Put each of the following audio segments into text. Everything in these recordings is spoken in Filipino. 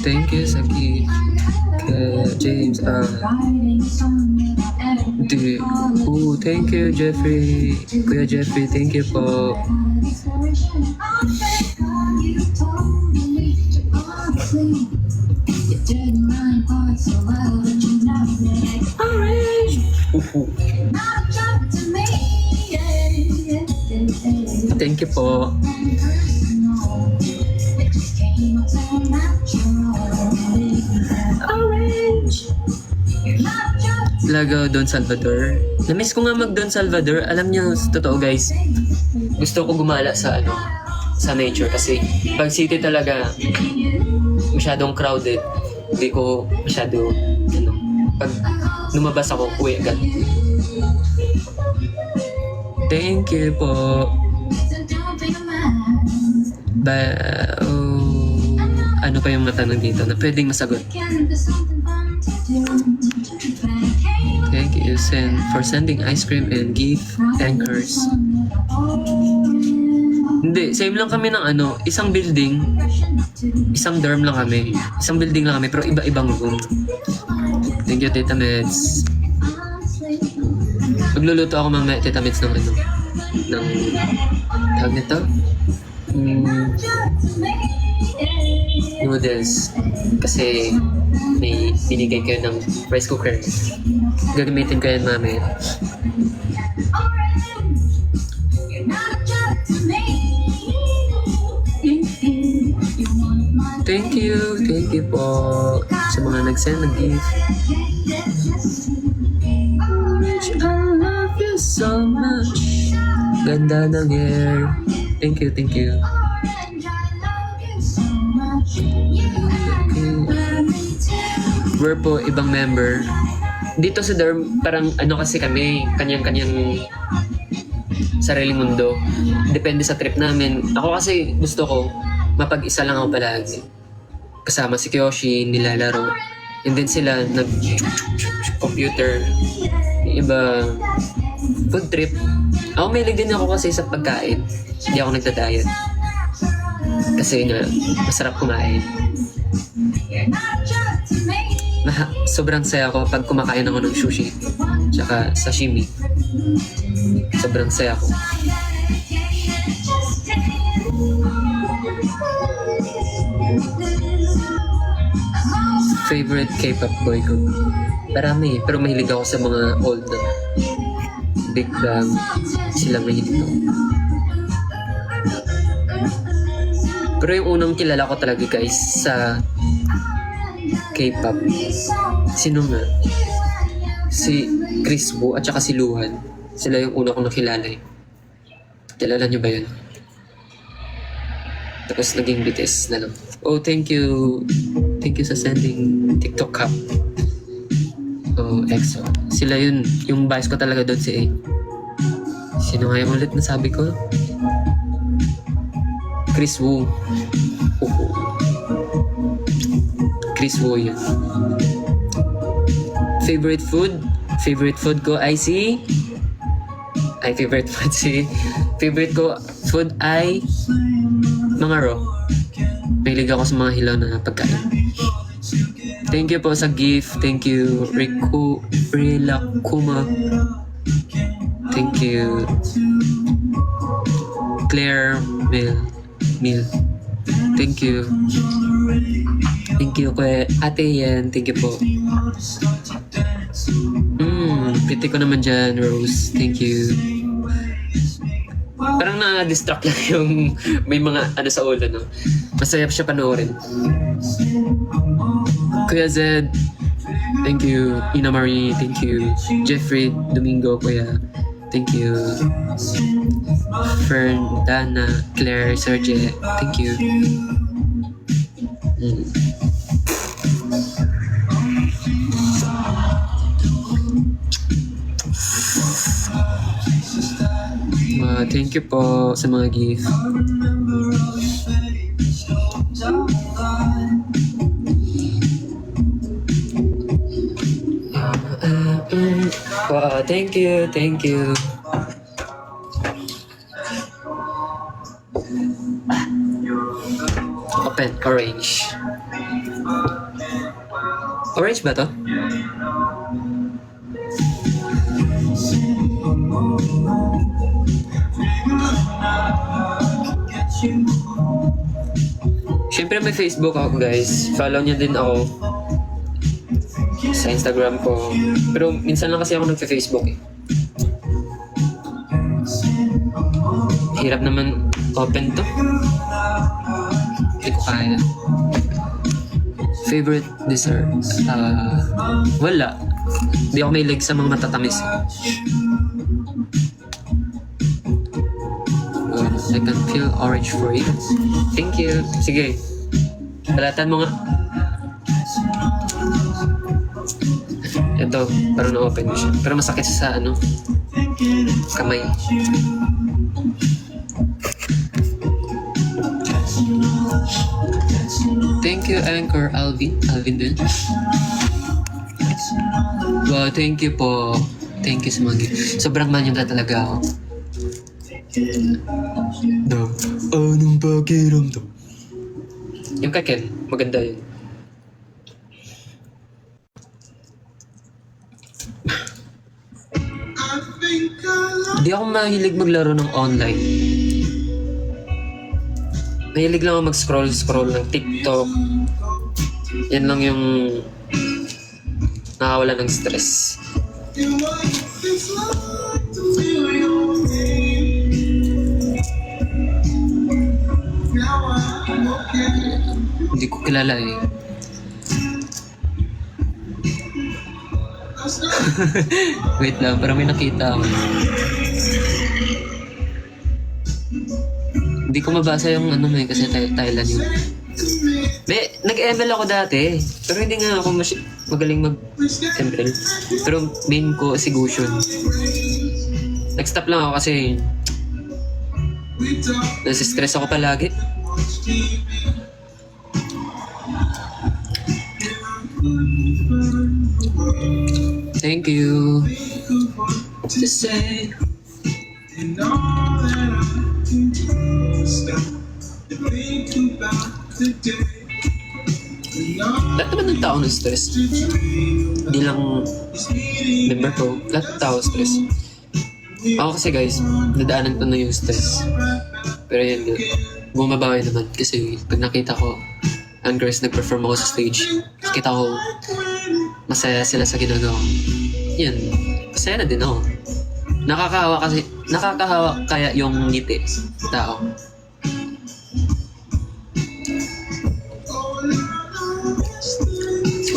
Thank you sa gift. James, thank you, Jeffrey. Kuya Jeffrey, thank you po. Orange. Thank you po. Orange. Lagaw Don Salvador. Na-miss ko nga mag Don Salvador. Alam niyo, totoo guys, gusto ko gumala sa sa nature kasi pag city talaga masyadong crowded. Hindi ko masyado pag lumabas ako, uwi agad. Thank you po. Ano pa yung matanong dito na pwedeng masagot? Thank you for sending ice cream and gift anchors. Hindi, same lang kami ng isang building, isang dorm lang kami. Isang building lang kami, pero iba-ibang room. Thank you, Tita Meds. Magluluto ako mamaya, Tita Meds, ng tawag nito? Noodles. Kasi may binigay kayo ng rice cooker. Gagamitin ko yan mamaya. Thank you po sa mga nag-send ng gift. I love you so much. Ganda ng hair. Thank you. We're po ibang member. Dito sa dorm, parang kasi kami, kanyang-kanyang sariling mundo. Depende sa trip namin. Ako kasi gusto ko, mapag-isa lang ako palagi. Kasama si Kyoshi, nilalaro. And then sila nag-computer. Yung iba, food trip. Ako mahilig din ako kasi sa pagkain. Hindi ako nagda-diet. Kasi nga, masarap kumain. Sobrang saya ako pag kumakain ako ng sushi. Tsaka sashimi. Sobrang saya ko. Favorite K-pop boy ko? Marami, pero mahilig ako sa mga old na Big Bang. Sila mahilig ako. Pero yung unang kilala ko talaga guys sa K-pop, sino nga? Si Chris Wu at saka si Luhan. Sila yung una kong nakilala eh. Kilala niyo ba yun? Tapos naging BTS na lang. Oh, thank you. Thank you sa sending TikTok cup. Oh, EXO. Sila yun. Yung bias ko talaga doon si A. Sino nga yung ulit na sabi ko? Chris Wu. Chris Wu yun. Favorite food? Favorite food ko ay favorite food ay mga raw. Mahilig ako sa mga hilaw na pagkain. Thank you po sa gift. Thank you, Rilakuma. Thank you, Claire Mil. Thank you. Thank you, Ate Yan. Thank you po. Pretty ko naman dyan, Rose. Thank you. Parang na-distract lang yung may mga sa ulo, no? Masaya siya panoorin. Kuya Zed, thank you. Ina Marie, thank you. Jeffrey Domingo, Kuya, thank you. Fern, Dana, Claire, Serge, thank you. Thank you po sa mga gift. Thank you. Open, orange. Orange ba to? Siyempre may Facebook ako guys. Follow niyo din ako sa Instagram ko. Pero minsan lang kasi ako nagfe-Facebook eh. Hirap naman open to. Hindi ko kaya. Favorite desserts? Wala. Hindi ako may sa mga matatamis. I can feel orange for you. Thank you. Sige. Balatan mo nga. Ito, parang na-open ko siya. Pero masakit sa kamay. Thank you, Anchor Alvin. Alvin din. Wow, thank you po. Thank you sa mga gift. Sobrang manyong talaga ako. Anong pakiramdam? Yung kay Ken, maganda yun. Hindi ako mahilig maglaro ng online. Mahilig lang ako mag-scroll ng TikTok. Yan lang yung nakawala ng stress. Hindi ko kilala eh. Wait lang, parang may nakita ako. Hindi ko mabasa yung kasi Thailand yun. Nag-ML ako dati, pero hindi nga ako magaling mag-ML. Pero main ko si Gusion. Nag-stop lang ako kasi nasi-stress ako palagi. Thank you. To say lahat naman ng tao na stress. Hindi lang member ko. Lahat ng tao stress. Ako kasi guys, nadaanan ko na yung stress. Pero yan, bumabawi naman. Kasi pag nakita ko ang girls nag-perform ako sa stage, kita ko masaya sila sa ginagawa. Yan, masaya na din ako. Nakakahawa kaya yung ngiti ng tao.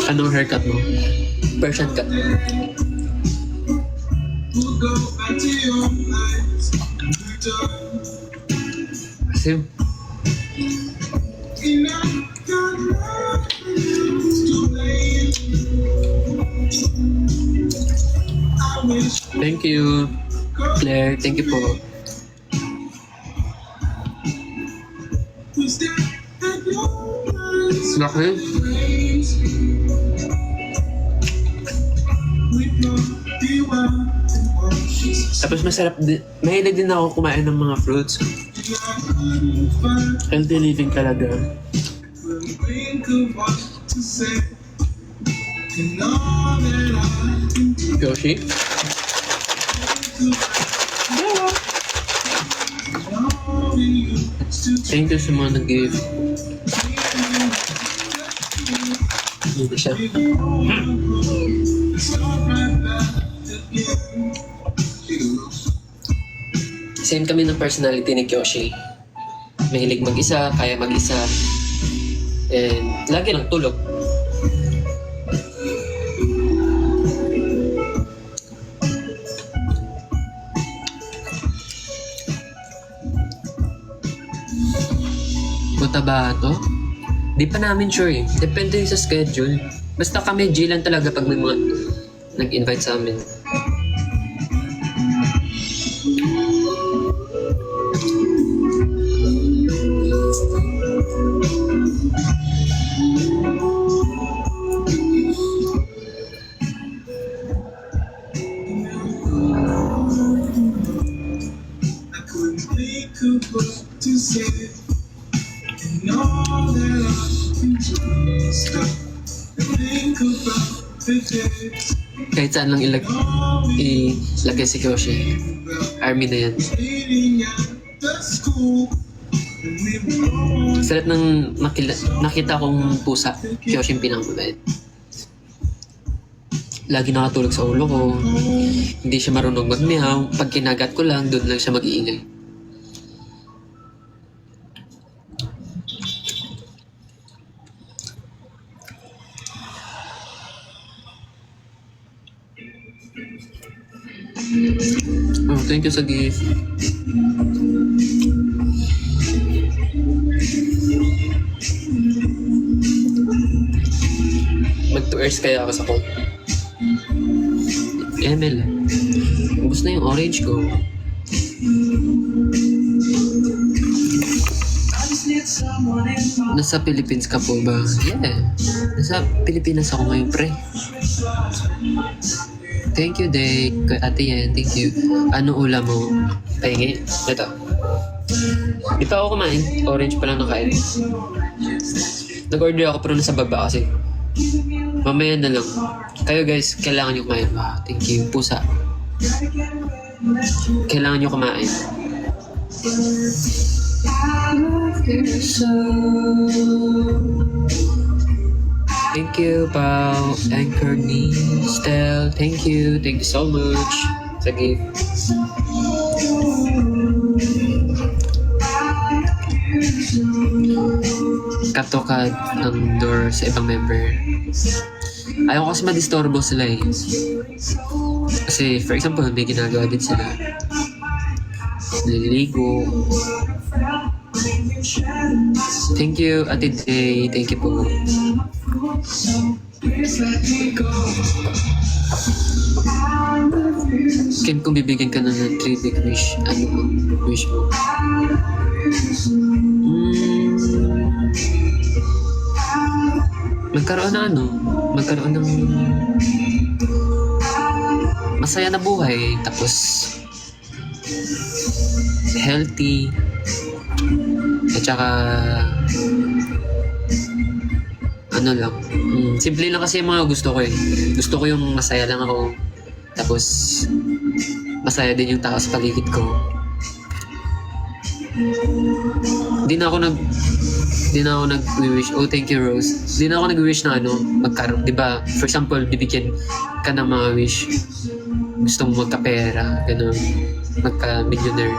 Anong haircut mo? Persian cut. Kasi thank you, Claire. Thank you po. Okay. Tapos masarap din. Mahilig din ako kumain ng mga fruits. Healthy living talaga. Yoshi? Thank you sa mga nag-give. Hindi siya. Same kami ng personality ni Kyoshi. Mahilig mag-isa, kaya mag-isa. And lagi lang tulog. Cotabato? Di pa namin sure eh. Depende sa schedule. Basta kami G lang talaga pag may mga nag-invite sa amin. Kahit saan lang ilagay si Kyoshi. Army na yan. Sa lahat ng nakita kong pusa, Kyoshi yung pinakamabait. Lagi nakatulog sa ulo ko. Hindi siya marunong magmeow. Pag kinagat ko lang, doon lang siya mag-iingay. Oh, thank you sa gift. Mag 2 hours kaya ako sa call. ML. Ubus na yung orange ko. Nasa Philippines ka po ba? Yeah. Nasa Pilipinas ako ngayon, pre. Thank you, Day. Ate Yan, thank you. Ano ulam mo? Pahingi. Ito. Di pa ako kumain. Orange pa lang nakain. Nag-order ako pero nasa baba kasi. Mamaya na lang. Kayo guys, kailangan nyo kumain. Wow, thank you. Pusa. Kailangan nyo kumain. Thank you, Pao. Anchor me. Stel, thank you. Thank you so much. Sa gift. Katokad ng door sa ibang member. Ayaw ko kasi madistorbo sila eh. Kasi, for example, may ginagawa din sila. Naliligo. Thank you, Ate Day. Thank you po. Ken, kung bibigyan ka na ng 3 big wish, ano mo? Wish mo? Magkaroon ng ano? Magkaroon ng masaya na buhay. Tapos healthy. At saka ano lang. Simple lang kasi yung mga gusto ko eh. Gusto ko yung masaya lang ako. Tapos masaya din yung tao sa paligid ko. Di na ako nag-wish. Oh, thank you, Rose. Di na ako nag-wish na ano, magkaroon. Di ba? For example, bibigyan ka ng mga wish. Gusto mo magka-pera, gano'n. Magka-millionaire.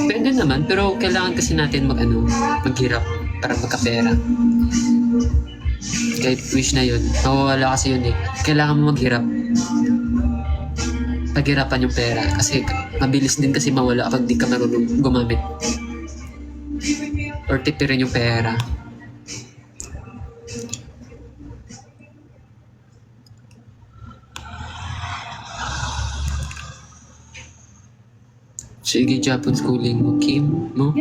Pwede naman, pero kailangan kasi natin maghirap para magka-pera. Kahit wish na yun, mawawala kasi yun eh. Kailangan mo maghirap. Paghirapan yung pera. Kasi mabilis din kasi mawala kapag di ka marunong gumamit. Or tipirin yung pera. Sige, Japan schooling mo. Kim mo?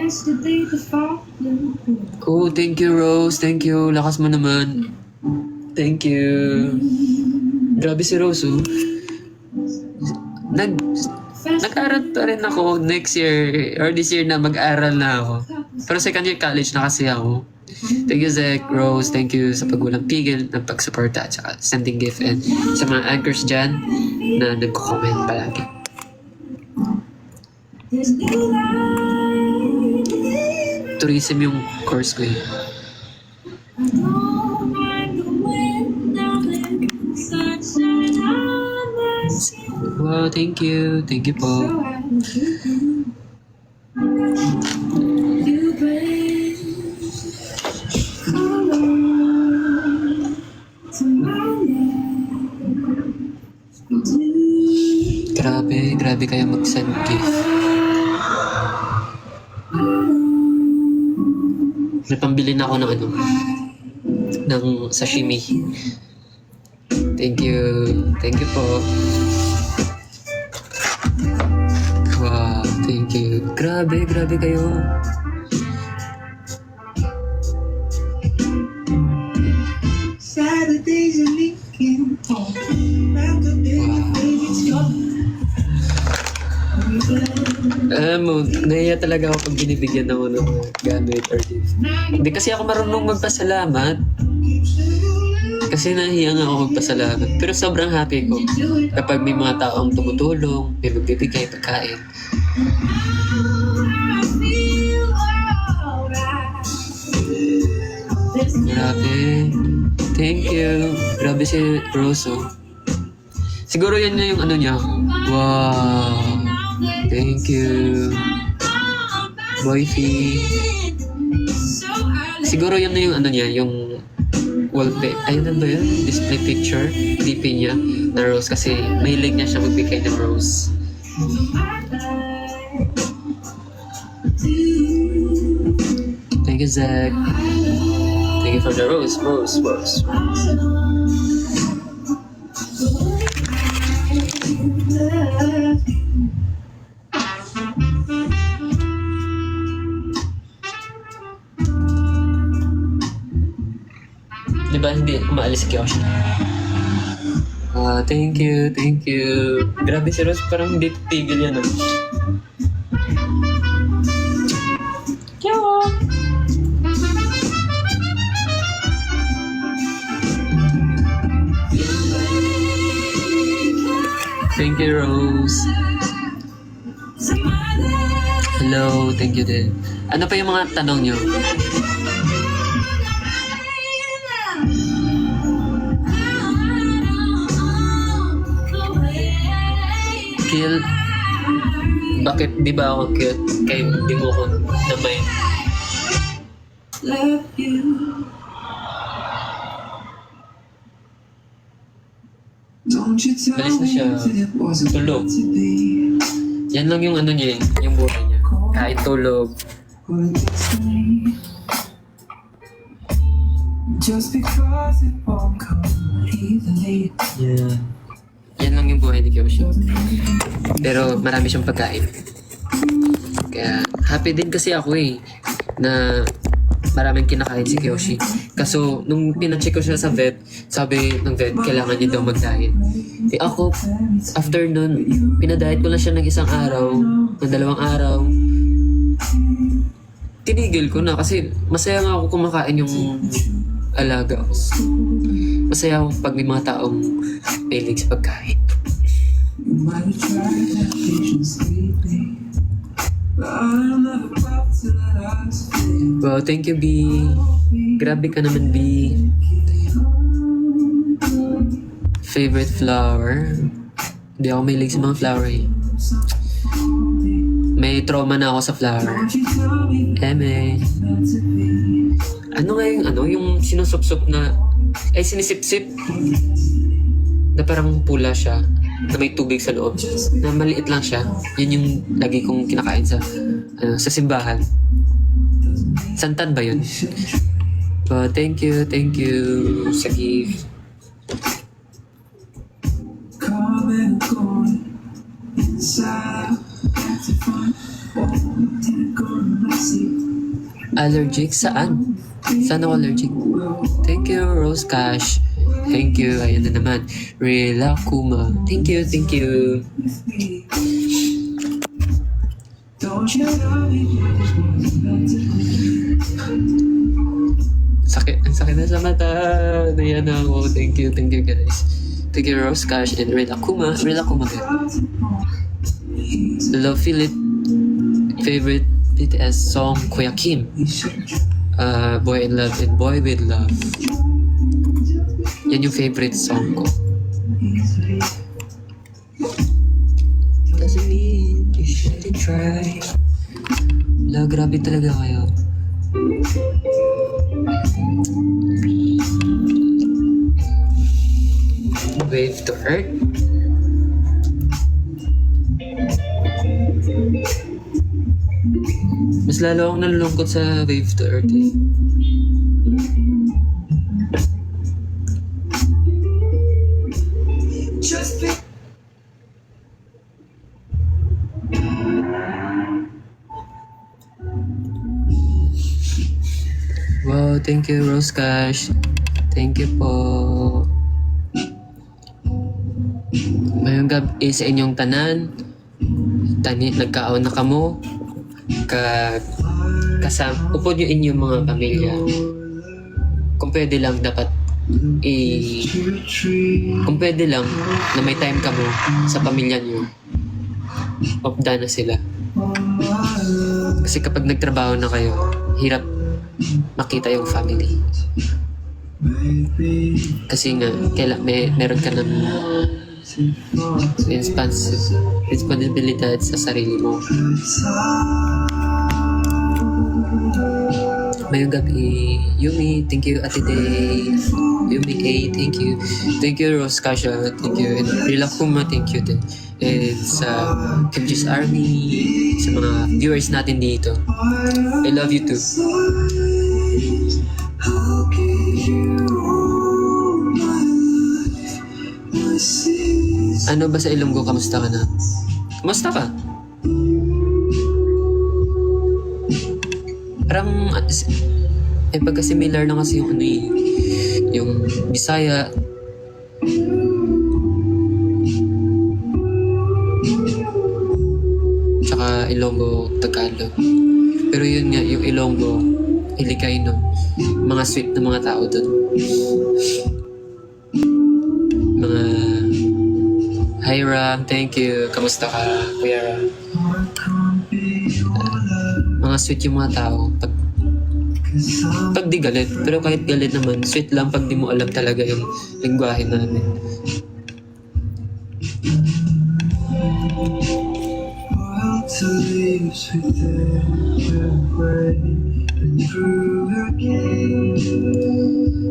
Oh, thank you, Rose. Thank you. Lakas mo naman. Thank you. Grabe si Rose, oh. Nag-aral pa rin ako next year or this year na mag-aral na ako. Pero second year college na kasi ako. Thank you, Zach, Rose. Thank you sa pagwalang pigil ng pag-suporta at saka sending gift and sa mga anchors dyan na nagko-comment palagi. Tourism yung course ko eh. Wow, thank you. Thank you po. Grabe kayo mag-send gift. Napambili na ako ng sashimi. Thank you. Thank you po. Wow, thank you. Grabe kayo. Saturdays in Lincoln. Wow. Alam mo, nahiya talaga ako pag binibigyan ako ng mga gamit or gift. Hindi kasi ako marunong magpasalamat. Kasi nahiya nga ako magpasalamat. Pero sobrang happy ko kapag may mga taong tumutulong, may magbibigay pagkain. Grabe. Thank you. Grabe si Roso. Siguro yan na yung ano niya. Wow. Thank you. Boyfie. Siguro yan na yung ano niya, yung wallpaper. Ayun na ba yun? Display picture. DP niya na rose kasi mahilig niya siya magbigay ng rose. Thank you, Zach. Thank you for the rose. Di ba hindi umaalis si Kyoshi? Thank you. Grabe si Rose, parang hindi titigil yan. Thank you, Rose. Hello, thank you din. Ano pa yung mga tanong nyo? Kill? Bakit di ba ako cute? Kaya di mo ko naman. Love you. Don't you tell Balis na me siya. that it wasn't Tulog. meant to be. Yan lang yung ano niya, yung buhay niya. Kahit tulog. Well, it's me. Just because it won't come easily. Yeah. Yan lang yung buhay ni Kyoshi. Pero marami siyang pagkain. Kaya happy din kasi ako na maraming kinakain si Kyoshi. Kaso nung pinacheck ko siya sa vet, sabi ng vet kailangan niya daw mag-diet. Ako, after nun, pinadiet ko lang siya ng 1 araw, ng 2 araw. Tinigil ko na kasi masaya nga ako kumakain yung alaga ko. Masaya ako pag may mga taong mahilig sa pagkain. You might have tried that patience lately, but I'll never pop till that eyes fade. Wow, thank you, B. Grabe ka naman, B. Favorite flower? Hindi ako mahilig sa mga flower May trauma na ako sa flower. Don't you tell me Eme. it's meant to be. Ano nga yung sinusupsup na, sinisip-sip. Na parang pula siya, na may tubig sa loob. Na maliit lang siya. Yun yung lagi kong kinakain sa simbahan. Santan ba yun? Thank you sa gift. Come and go inside, that's fun. Oh, can't go messy. Allergic? Saan? Saan ako allergic? Thank you, Rose Cash. Thank you. Ayan na naman. Rila Kuma. Thank you. With me. Don't you tell me it's meant to be. Ang sakit na sa mata. Nayan na ako. Thank you guys. Thank you, Rose Cash and Rila Kuma. Rila Kuma din. Love Philip. Favorite BTS song, Kuya Kim. Boy in Love and Boy with Love. Yan yung favorite song ko. Doesn't mean you shouldn't try. Wala, grabe talaga kayo. Wave to Earth. Mas lalo akong nalulungkot sa Wave to Earth Just be. Wow, thank you, Rose Cash. Thank you po. Mayong gabi sa inyong tanan. nagkaon na kamo, upod yung inyong mga pamilya. Kung pwede lang dapat kung pwede lang na may time ka mo sa pamilya niyo, opda na sila. Kasi kapag nagtrabaho na kayo, hirap makita yung family. Kasi nga, meron ka ng responsibilidad sa sarili mo. Mayong gabi, Yumi, thank you, Ate Day. Yumi A, thank you. Thank you, Rose Kasha, thank you. And Rila Kuma, thank you din. And sa Kimchi's Army, sa mga viewers natin dito. I love you too. Ano ba sa Ilonggo? Kamusta ka na? Kamusta ka? Parang pagka-similar lang kasi yung yung Bisaya. Tsaka Ilonggo, Tagalog. Pero yun nga, yung Ilonggo, Ilikay, no? Mga sweet na mga tao dun. Mga hi Ram, thank you. Kamusta ka, Kuya Ram? Mga sweet yung mga tao. Pag di galit. Pero kahit galit naman, sweet lang pag di mo alam talaga yung lingwahe namin.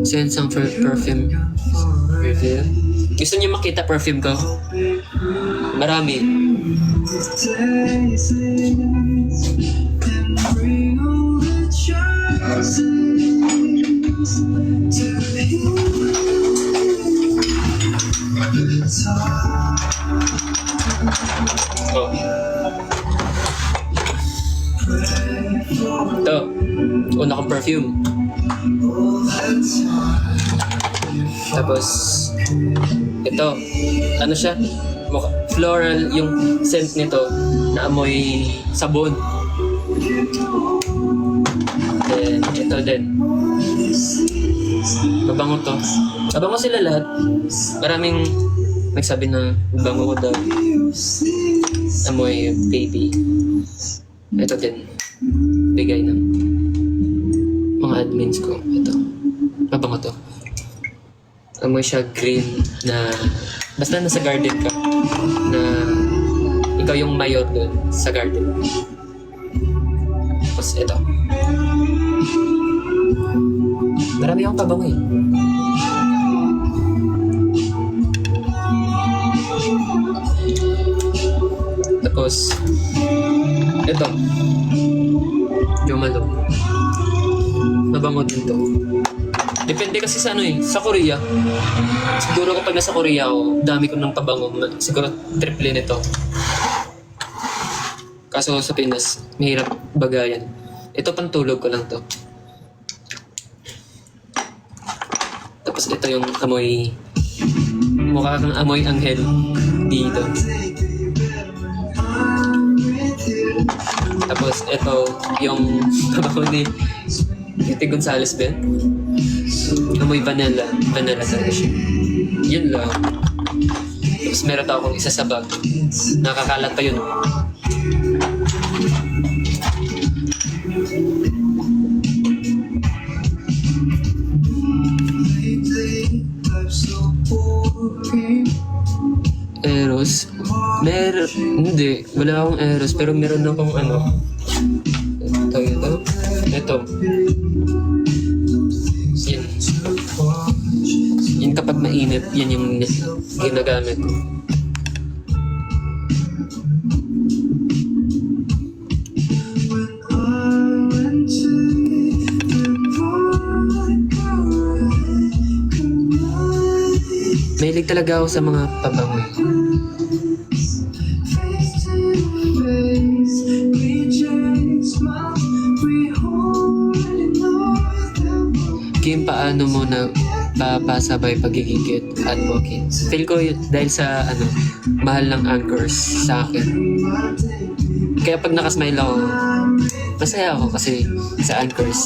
Send some perfume review. Gusto niyo makita perfume ko? Marami. Oh. Ito. Una kong perfume. Tapos, ito. Ano siya? Floral yung scent nito na amoy sabon. Then, ito din. Mabango to. Mabango sila lahat. Maraming nagsabi na mabango ko daw. Amoy baby. Ito din. Bigay ng mga admins ko. Ito. Mabango to. Amoy siya green na basta nasa garden ka. Na ikaw yung mayor doon sa garden. Tapos ito. Marami akong pabango eh. Tapos ito. Jomalo. Mabango din to. Depende kasi sa sa Korea. Siguro kapag nasa Korea ako, dami ko ng pabango. Siguro triple nito. Kaso sa Pinas, mahirap bagayan. Ito pantulog ko lang to. Tapos ito yung amoy, mukha kang amoy anghel dito. Tapos ito yung pabango ni Titi Gonzales Ben. Amoy vanilla. Vanilla talaga siya. Yun lang. Tapos meron akong isa sa bag. Nakakalat pa yun. Eros? Meron. Hindi. Wala akong Eros. Pero meron akong Ito. Yan kapag mainit, yan yung ginagamit. Mahilig talaga ako sa mga pabango. Kim, paano mo na papasabay pagigigit at walking? Feel ko dahil sa mahal ng anchors sa akin. Kaya pag nakasmile ako, masaya ako kasi sa Anchors.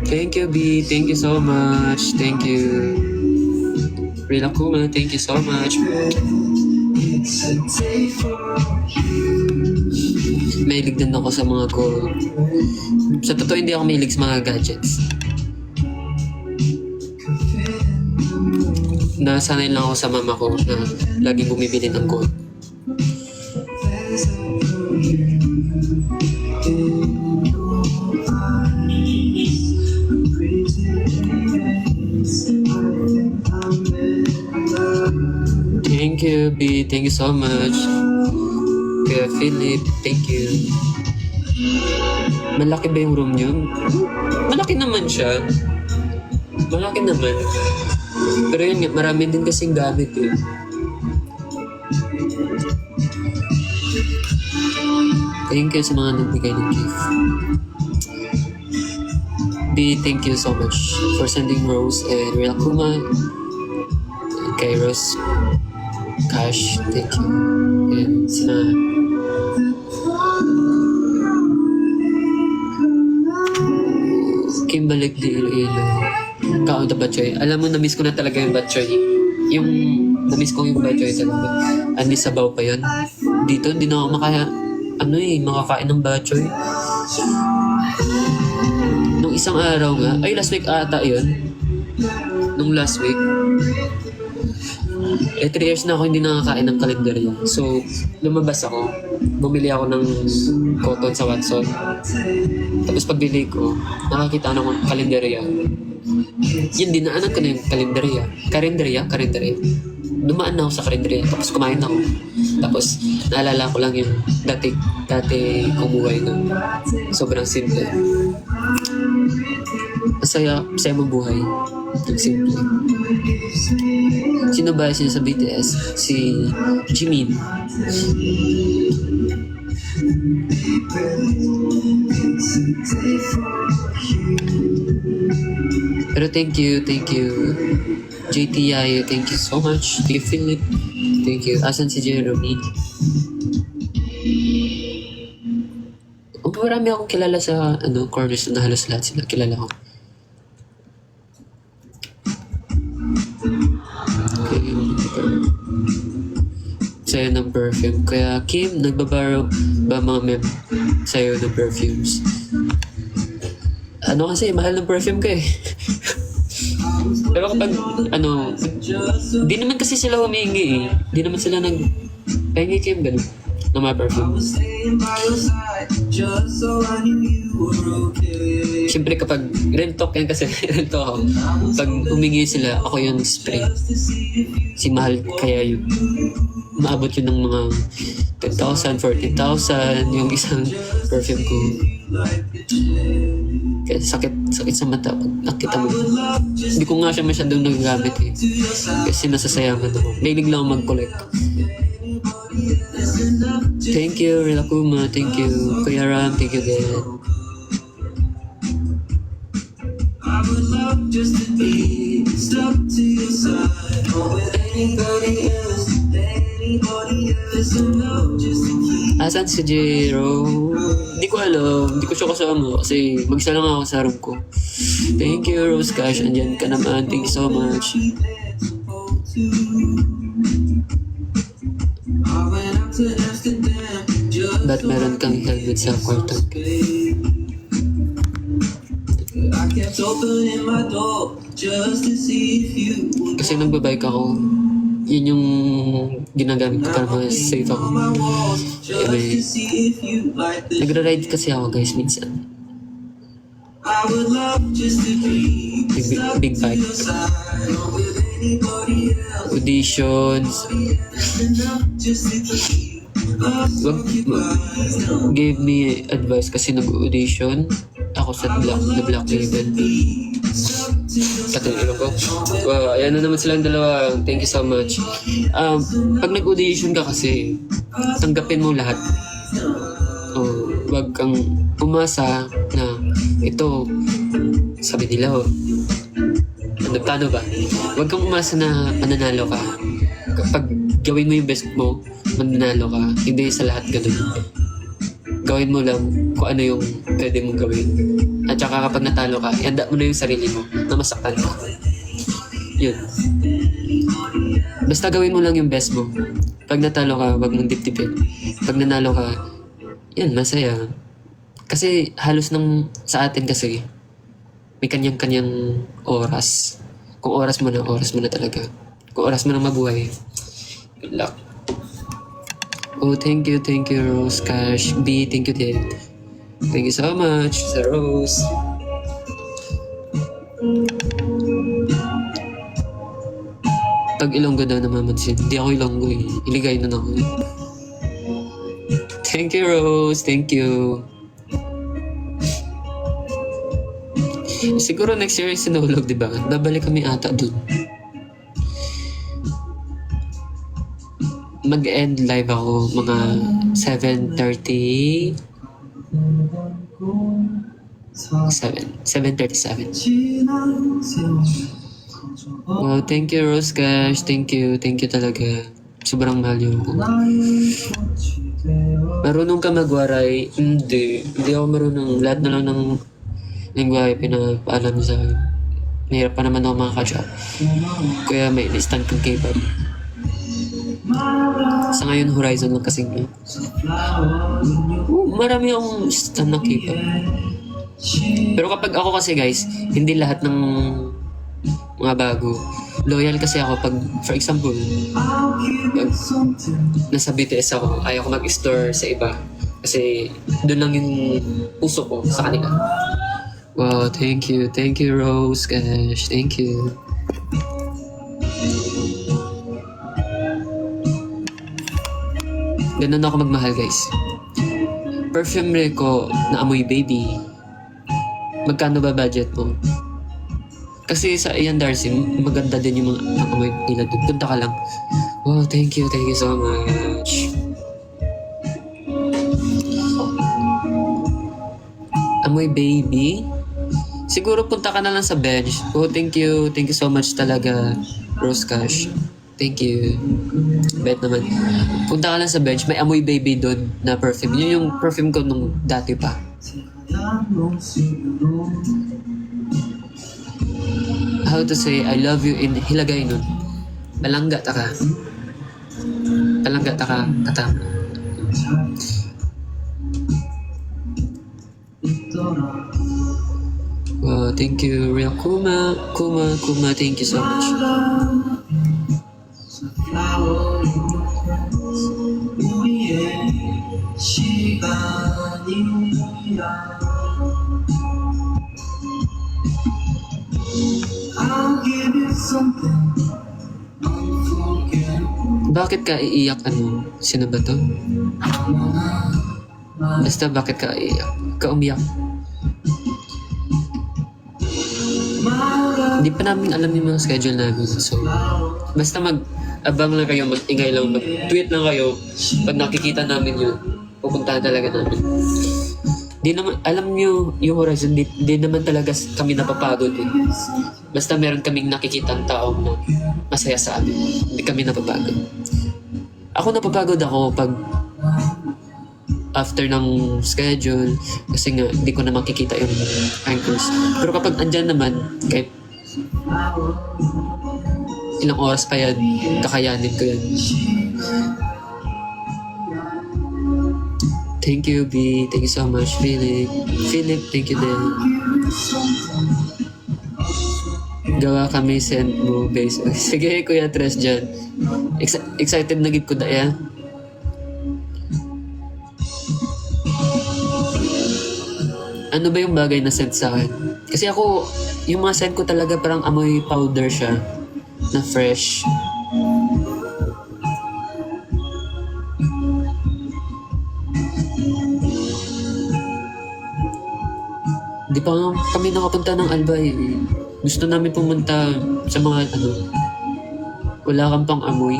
Thank you, B. Thank you so much. Thank you. Rila Kuma, thank you so much. Mahilig din ako sa mga gold. Sa totoo, hindi ako mahilig sa mga gadgets. Nasanay lang ako sa mama ko na laging bumibili ng gold. Thank you, B. Thank you so much. Kuya Philip, thank you. Malaki ba yung room niyo? Malaki naman siya. Malaki naman. Pero yun nga, marami din kasing gamit eh. Thank you sa mga nagbigay ng gift. B, thank you so much for sending Rose and Real Kuma. And kay Rose Cash, thank you. And sina Kimbalik di Iloilo. Kaunta Batchoy. Alam mo, na-miss ko na talaga yung Batchoy. Yung na-miss ko yung Batchoy talaga. Andi sabaw pa yun. Dito, hindi na ako makakain ng Batchoy. Nung isang araw nga, ay last week ata yun. Nung last week, 3 years na ako hindi nakakain ng kalendaryo. So, lumabas ako. Bumili ako ng cotton sa Watson. Tapos pagbili ko, nakakita ako ng kalendaryo. Yun, dinaanan ko na yung kalendaryo. Karinderya. Dumaan na ako sa karinderya. Tapos kumain ako. Tapos, naalala ko lang yung dati kong buhay na sobrang simple. Masaya mong buhay. Simple. Sino ba siya sa BTS? Si Jimin. Pero thank you. JTI, thank you so much. Thank you, Philip. Thank you. Asan si Jeremy? Marami akong kilala sa corners na halos lahat sila kilala ko. Okay. Sa'yo ng perfume. Kaya Kim, nagbabaro ba mga mem sa'yo ng perfumes? Kasi mahal ng perfume ka eh. Pero kapag di naman kasi sila humingi eh. Di naman sila pahingi Kim, ganun. Na mga perfume. Siyempre kapag real talk yan kasi real talk ako. Pag humingi sila, ako yung spray. Si mahal kaya yun. Maabot yun ng mga 10,000, 14,000 yung isang perfume ko. Kaya sakit sa mata pag nakita mo. Hindi ko nga siya masyadong nagagamit eh. Kasi nasasayangan ako. Nailig lang ako mag-collect. Thank you, Rilakuma. Thank you, Kuya Ram. Thank you again. I would love just to be stuck to your side. Or with anybody else. Asan si Jero? Hindi ko alam. Hindi ko siya kasama kasi mag-isa lang ako sa room ko. Thank you, Rose Cash. Andyan ka naman. Thank you so much. Ba't meron kang helmet sa kwarto? Kasi nagbabike ako. Yun yung ginagamit ko para ma-safe ako. Nagra-ride kasi ako guys minsan. Big bike. Auditions. Gave me advice kasi nag-audition ako sa Black Label. Katulad ko. Wow, ayan na naman silang dalawa. Thank you so much. Pag nag-audition ka kasi, tanggapin mo lahat. Wag kang umasa na ito, sabi nila, paano ba? Wag kang umasa na mananalo ka. Kapag gawin mo yung best mo, mananalo ka. Hindi sa lahat ganun. Gawin mo lang kung ano yung pwede mong gawin. At saka kapag natalo ka, ihanda mo na yung sarili mo na masaktan ka. Yun. Basta gawin mo lang yung best mo. Pag natalo ka, wag mong dip-dipin. Pag nanalo ka, yan, masaya. Kasi halos sa atin kasi, may kanyang-kanyang oras. Kung oras mo na talaga. Kung oras mo na mabuhay, good luck. Oh, thank you, Rose Cash. B, thank you din. Thank you so much, sa Rose. Pag Ilonggo daw namamansin, hindi ako Ilonggo eh. Iligay na ako. Thank you, Rose. Thank you. Siguro next year yung Sinulog, di ba? Babalik kami ata dun. Mag-end live ako mga 7:37. 7:37. Wow, thank you, Rose Cash. Thank you talaga. Sobrang mahal yung ako. Marunong ka magwaray? Hindi ako marunong. Lahat na lang ng lingwahe pinapaalam sa akin. Mahirap pa naman ako makakatch up. Kaya may instant kong K-pop. Sa ngayon, Horizon lang kasing yun. Marami akong instant na K-pop. Pero kapag ako kasi guys, hindi lahat ng mga bago. Loyal kasi ako pag, for example, pag nasa BTS ako, ayaw ko mag-store sa iba. Kasi doon lang yung puso ko sa kanila. Wow, thank you. Thank you, Rose Cash. Thank you. Ganun ako magmahal, guys. Perfume ko na amoy baby. Magkano ba budget mo? Kasi sa Ian Darcy, maganda din yung mga amoy nila doon. Punta ka lang. Wow, thank you so much. Amoy baby? Siguro punta ka na lang sa bench. Oh, thank you so much talaga, Rose Cash. Thank you. Bet naman. Punta ka lang sa bench, may amoy baby doon na perfume. Yun yung perfume ko nung dati pa. How to say I love you in Hilagay nun. Palangga ta ka. Katama. Wow, thank you, Real Kuma, thank you so much. Bakit ka iiyak? Sino ba to? Basta bakit ka iiyak? Ka umiyak? Hindi pa namin alam yung mga schedule namin. So, basta mag-abang lang kayo, mag-ingay lang, mag-tweet lang kayo. Pag nakikita namin yun, pupuntahan talaga namin. Di naman, alam nyo, yung Horizon, di naman talaga kami napapagod eh. Basta meron kaming nakikitang tao na masaya sa amin. Hindi kami napapagod. Ako napapagod ako pag after ng schedule kasi nga hindi ko na makikita yung anchors. Pero kapag andyan naman, kahit ilang oras pa yan, kakayanin ko yan. Thank you, B. Thank you so much, Philip. Thank you din. Gawa kami, send mo, base. Sige, Kuya Tres dyan. Excited na gid ko da yan. Ano ba yung bagay na send sa akin? Kasi ako, yung mga send ko talaga parang amoy powder siya. Na fresh. Di pa kami nakapunta ng Albay. Gusto namin pumunta sa mga wala kang pang amoy.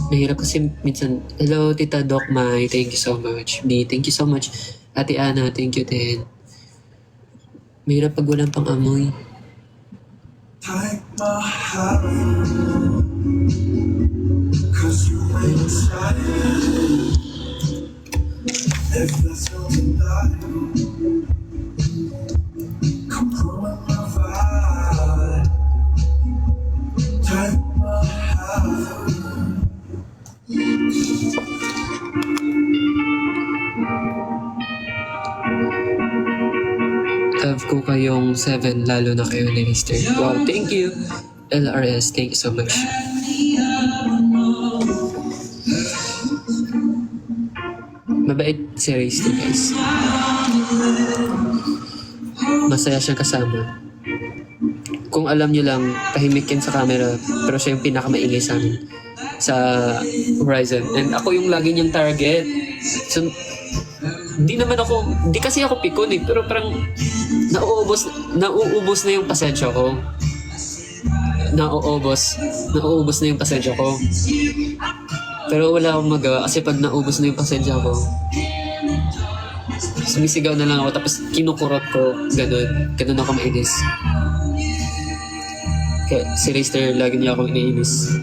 Mahirap kasi minsan, hello Tita Doc Mai, thank you so much. B, thank you so much. Ate Ana, thank you din. Mahirap pag walang pang amoy. Take my hand, 'Cause you make me smile. If that's what you like, come ruin my vibe. Take my hand. Love ko kayong 7, lalo na kayo ni Mr. Wow, thank you. LRS, thank you so much. Mabait si Race guys. Masaya siyang kasama. Kung alam niyo lang, tahimik yan sa camera, pero siya yung pinakamaingay sa amin sa Horizon. And ako yung lagi niyang target. So, di kasi ako pikon eh, pero parang nauubos na yung pasensya ko. Nauubos na yung pasensya ko. Pero wala akong magawa kasi pag naubos na yung pasensya ko, sumisigaw na lang ako tapos kinukurot ko, ganun ako mainis. Kaya si Raster, lagi niya ako iniinis.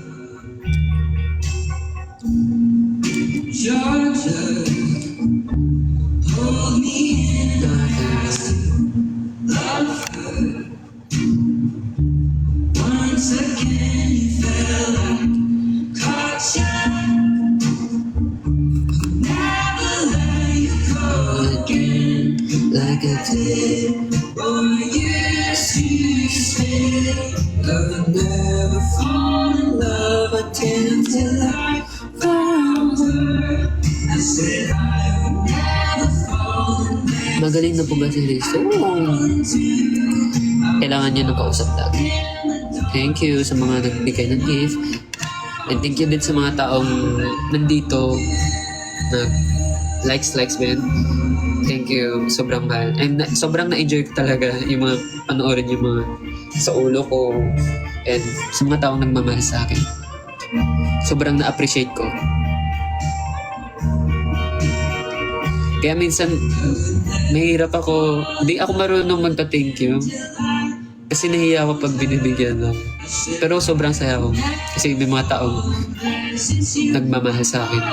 Like I did, I'll never fall in love again till I found her. I said I would never fall in love. Magaling na po ba si Riz? Kailangan niya ng kausap lagi. Thank you sa mga nagbigay ng gift. And thank you din sa mga taong nandito na likes man. Thank you. Sobrang mahal. And sobrang na-enjoy ko talaga yung mga panoorin yung mga sa ulo ko and sa mga taong nagmamahal sa akin. Sobrang na-appreciate ko. Kaya minsan, mahirap ako. Di ako marunong magpa-thank you. Kasi nahiya ako pag binibigyan lang. Pero sobrang saya ko. Kasi may mga taong nagmamahal sa akin.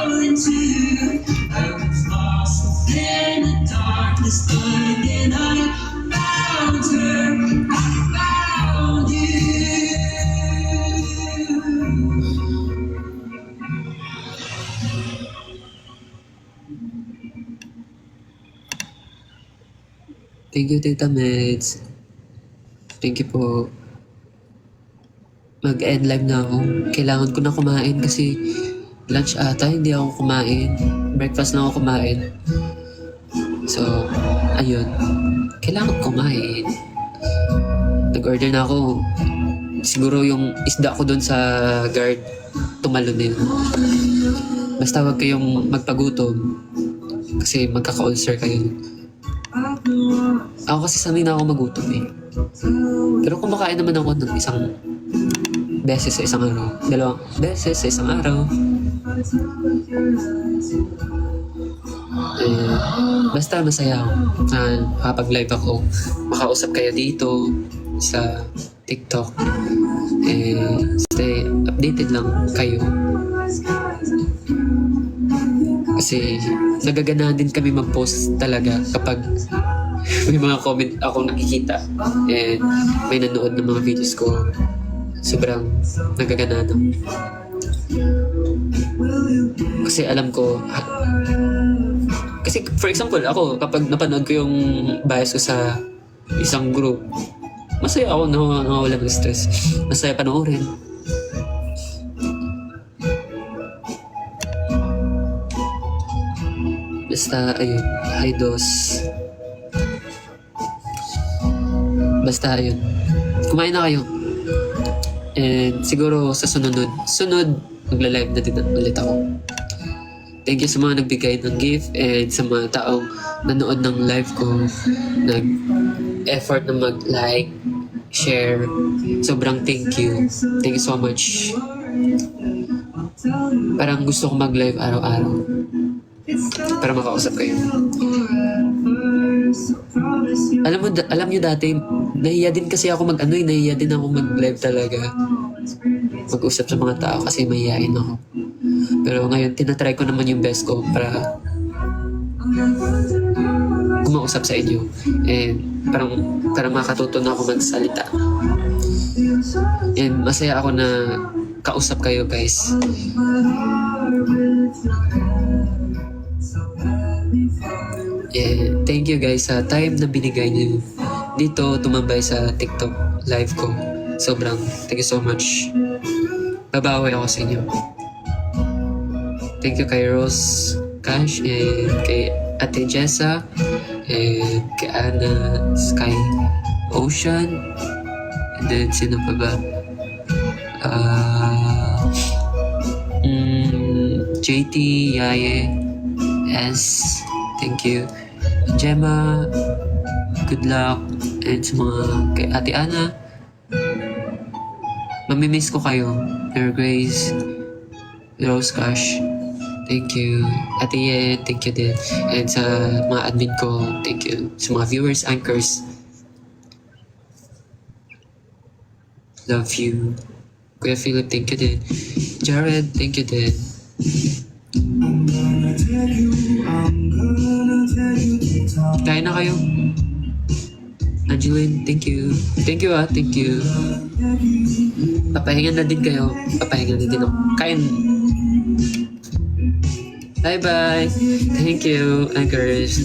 Thank you, Tita Meds. Thank you po. Mag-end live na ako. Kailangan ko na kumain kasi lunch ata, hindi ako kumain. Breakfast lang ako kumain. So, ayun. Kailangan kumain. Nag-order na ako. Siguro yung isda ko dun sa guard, tumalo na yun. Basta wag kayong magpagutom. Kasi magkaka-ulcer kayo. Ako kasi sanay na ako magutom eh. Pero kumakain naman ako ng isang beses sa isang araw. 2 beses sa isang araw. Basta masaya ako na makapag-live ako. Makausap kayo dito sa TikTok. Stay updated lang kayo. Kasi nagaganahan din kami mag-post talaga kapag may mga comment ako nakikita and may nanood ng mga videos ko. Sobrang nagaganahan ako. Kasi alam ko, kasi for example, ako kapag napanood ko yung bias ko sa isang group, masaya ako, nawawala ng stress. Masaya panoorin. Basta, ayun, Hidos. Basta, ayun. Kumain na kayo. And siguro sa sunod, magla-live na din ulit ako. Thank you sa mga nagbigay ng gift and sa mga taong nanood ng live ko, nag-effort na mag-like, share. Sobrang thank you. Thank you so much. Parang gusto ko mag-live araw-araw para makausap kayo. Alam niyo dati, nahiya din kasi ako nahiya din ako mag-live talaga. mag-usap sa mga tao kasi mahihain ako. Pero ngayon, tinatry ko naman yung best ko para kumausap sa inyo. And parang makatuto na ako magsalita. And masaya ako na kausap kayo, guys. And thank you guys sa time na binigay niyo dito tumambay sa TikTok live ko. Sobrang thank you so much. Babawi ako sa inyo. Thank you kay Rose Cash and kay Ate Jessa and kay Ana, Sky Ocean, and then sino pa ba? JT, Yaye, S, thank you. Gemma, good luck. And sa mga kay Ate Ana, mamimiss ko kayo. Your Grace, Rose Cash, thank you. Ate Yen, thank you din. And sa mga admin ko, thank you. Sa mga viewers, anchors, love you. Kuya Philip, thank you din. Jared, thank you din. I'm gonna tell you to talk. Kain na kayo. Angeline, thank you. Thank you thank you. Papahinga na din kayo. Papahinga na din ako. Kain. Bye-bye. Thank you, anchors.